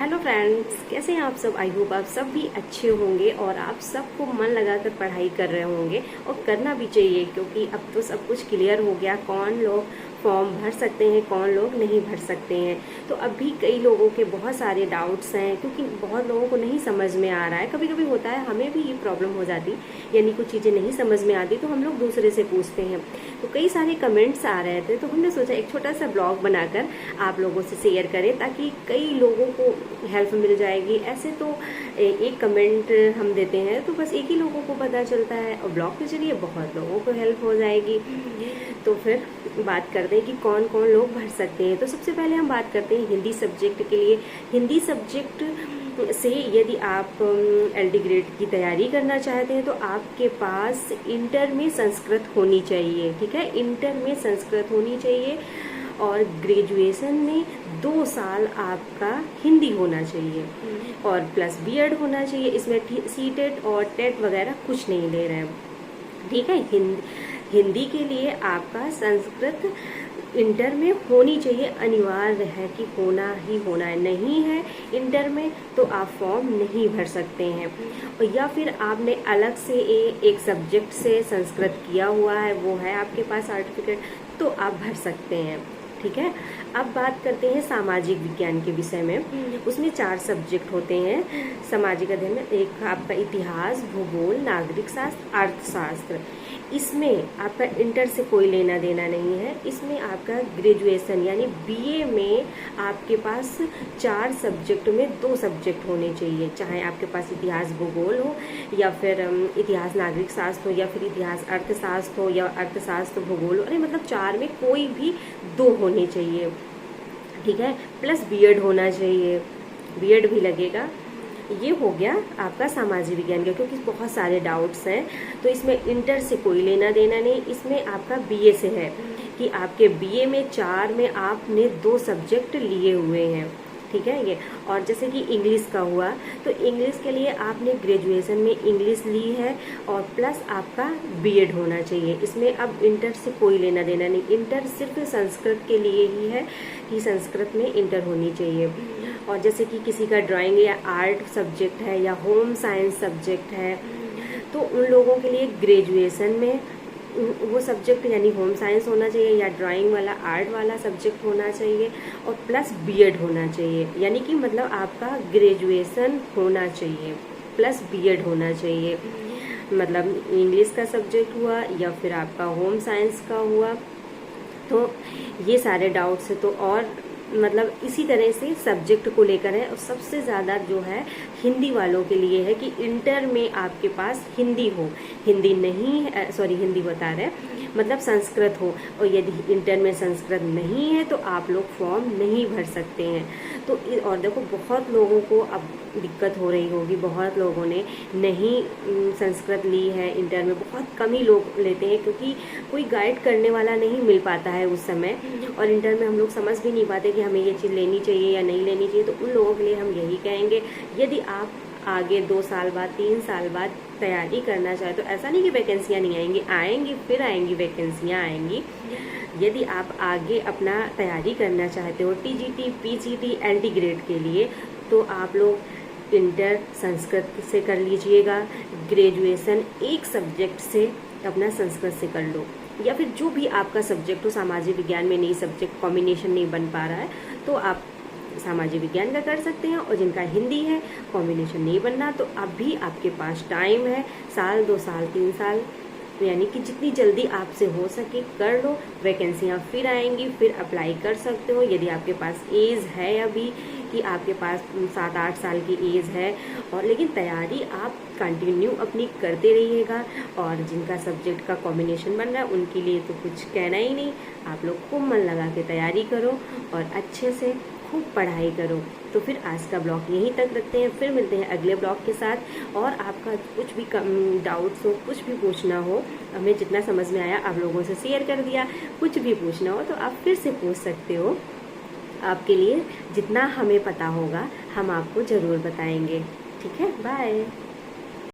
Hello friends, कैसे हैं आप सब। आई होप आप सब भी अच्छे होंगे और आप सबको मन लगाकर पढ़ाई कर रहे होंगे और करना भी चाहिए, क्योंकि अब तो सब कुछ क्लियर हो गया कौन लोग फॉर्म भर सकते हैं, कौन लोग नहीं भर सकते हैं। तो अब भी कई लोगों के बहुत सारे डाउट्स हैं, क्योंकि बहुत लोगों को नहीं समझ में आ रहा है। कभी कभी होता है, हमें भी ये प्रॉब्लम हो जाती, यानी कुछ चीज़ें नहीं समझ में आती तो हम लोग दूसरे से पूछते हैं। तो कई सारे कमेंट्स आ रहे थे, तो हमने सोचा एक छोटा सा ब्लॉग बनाकर आप लोगों से शेयर करें, ताकि कई लोगों को हेल्प मिल जाएगी। ऐसे तो एक कमेंट हम देते हैं तो बस एक ही लोगों को पता चलता है, और ब्लॉग के जरिए बहुत लोगों को हेल्प हो जाएगी। तो फिर बात करते हैं कि कौन कौन लोग भर सकते हैं। तो सबसे पहले हम बात करते हैं हिंदी सब्जेक्ट के लिए। हिंदी सब्जेक्ट से यदि आप LD ग्रेड की तैयारी करना चाहते हैं तो आपके पास इंटर में संस्कृत होनी चाहिए। ठीक है, इंटर में संस्कृत होनी चाहिए, और ग्रेजुएशन में 2 साल आपका हिंदी होना चाहिए, और प्लस BEd होना चाहिए। इसमें CTET और TET वगैरह कुछ नहीं ले रहे हैं। ठीक है, हिंदी के लिए आपका संस्कृत इंटर में होनी चाहिए, अनिवार्य है कि होना ही होना है। नहीं है इंटर में तो आप फॉर्म नहीं भर सकते हैं। और या फिर आपने अलग से एक सब्जेक्ट से संस्कृत किया हुआ है, वो है आपके पास सर्टिफिकेट, तो आप भर सकते हैं। ठीक है, अब बात करते हैं सामाजिक विज्ञान के विषय में। उसमें 4 सब्जेक्ट होते हैं सामाजिक अध्ययन में। एक आपका इतिहास, भूगोल, नागरिक शास्त्र, अर्थशास्त्र। इसमें आपका इंटर से कोई लेना देना नहीं है। इसमें आपका ग्रेजुएशन यानी BA में आपके पास 4 सब्जेक्ट में 2 सब्जेक्ट होने चाहिए, चाहे आपके पास इतिहास भूगोल हो, या फिर इतिहास नागरिक शास्त्र हो, या फिर इतिहास अर्थशास्त्र हो, या अर्थशास्त्र भूगोल हो। अरे मतलब 4 में कोई भी 2 होने चाहिए। ठीक है, प्लस BEd होना चाहिए, BEd भी लगेगा। ये हो गया आपका सामाजिक विज्ञान का, क्योंकि बहुत सारे डाउट्स हैं। तो इसमें इंटर से कोई लेना देना नहीं, इसमें आपका BA से है कि आपके BA में 4 में आपने 2 सब्जेक्ट लिए हुए हैं। ठीक है ये। और जैसे कि इंग्लिश का हुआ, तो इंग्लिश के लिए आपने ग्रेजुएशन में इंग्लिश ली है, और प्लस आपका BEd होना चाहिए। इसमें अब इंटर से कोई लेना देना नहीं, इंटर सिर्फ संस्कृत के लिए ही है कि संस्कृत में इंटर होनी चाहिए। और जैसे कि किसी का ड्राइंग या आर्ट सब्जेक्ट है, या होम साइंस सब्जेक्ट है, तो उन लोगों के लिए ग्रेजुएशन में वो सब्जेक्ट यानी होम साइंस होना चाहिए, या ड्राइंग वाला आर्ट वाला सब्जेक्ट होना चाहिए, और प्लस BEd होना चाहिए। यानी कि मतलब आपका ग्रेजुएशन होना चाहिए प्लस BEd होना चाहिए। मतलब इंग्लिश का सब्जेक्ट हुआ, या फिर आपका होम साइंस का हुआ। तो ये सारे डाउट्स है। तो और मतलब इसी तरह से सब्जेक्ट को लेकर है। और सबसे ज़्यादा जो है हिंदी वालों के लिए है कि इंटर में आपके पास हिंदी हो, हिंदी नहीं है, सॉरी हिंदी बता रहे हैं, मतलब संस्कृत हो। और यदि इंटर में संस्कृत नहीं है तो आप लोग फॉर्म नहीं भर सकते हैं। तो और देखो, बहुत लोगों को अब दिक्कत हो रही होगी, बहुत लोगों ने नहीं संस्कृत ली है इंटर में, बहुत कम ही लोग लेते हैं, क्योंकि कोई गाइड करने वाला नहीं मिल पाता है उस समय। और इंटर में हम लोग समझ भी नहीं पाते कि हमें ये चीज़ लेनी चाहिए या नहीं लेनी चाहिए। तो उन लोगों के लिए हम यही कहेंगे, यदि आप आगे 2 साल बाद 3 साल बाद तैयारी करना चाहे, तो ऐसा नहीं कि वैकेंसियाँ नहीं आएंगी, आएंगी, फिर आएंगी, वैकेंसियाँ आएंगी। यदि आप आगे अपना तैयारी करना चाहते हो TGT, PGT, LD ग्रेड के लिए, तो आप लोग इंटर संस्कृत से कर लीजिएगा, ग्रेजुएशन एक सब्जेक्ट से अपना संस्कृत से कर लो, या फिर जो भी आपका सब्जेक्ट हो। सामाजिक विज्ञान में नहीं सब्जेक्ट कॉम्बिनेशन नहीं बन पा रहा है तो आप सामाजिक विज्ञान का कर सकते हैं, और जिनका हिंदी है कॉम्बिनेशन नहीं बनना, तो अभी आपके पास टाइम है, साल 2 साल 3 साल, यानी कि जितनी जल्दी आपसे हो सके कर लो। वैकेंसियाँ फिर आएंगी, फिर अप्लाई कर सकते हो। यदि आपके पास एज है अभी कि आपके पास 7-8 साल की एज है, और लेकिन तैयारी आप कंटिन्यू अपनी करते रहिएगा। और जिनका सब्जेक्ट का कॉम्बिनेशन बन रहा है उनके लिए तो कुछ कहना ही नहीं, आप लोग खूब मन लगा के तैयारी करो और अच्छे से खूब पढ़ाई करो। तो फिर आज का ब्लॉग यहीं तक रखते हैं, फिर मिलते हैं अगले ब्लॉग के साथ। और आपका कुछ भी डाउट्स हो, कुछ भी पूछना हो, हमें जितना समझ में आया आप लोगों से शेयर कर दिया। कुछ भी पूछना हो तो आप फिर से पूछ सकते हो, आपके लिए जितना हमें पता होगा हम आपको ज़रूर बताएंगे। ठीक है, बाय।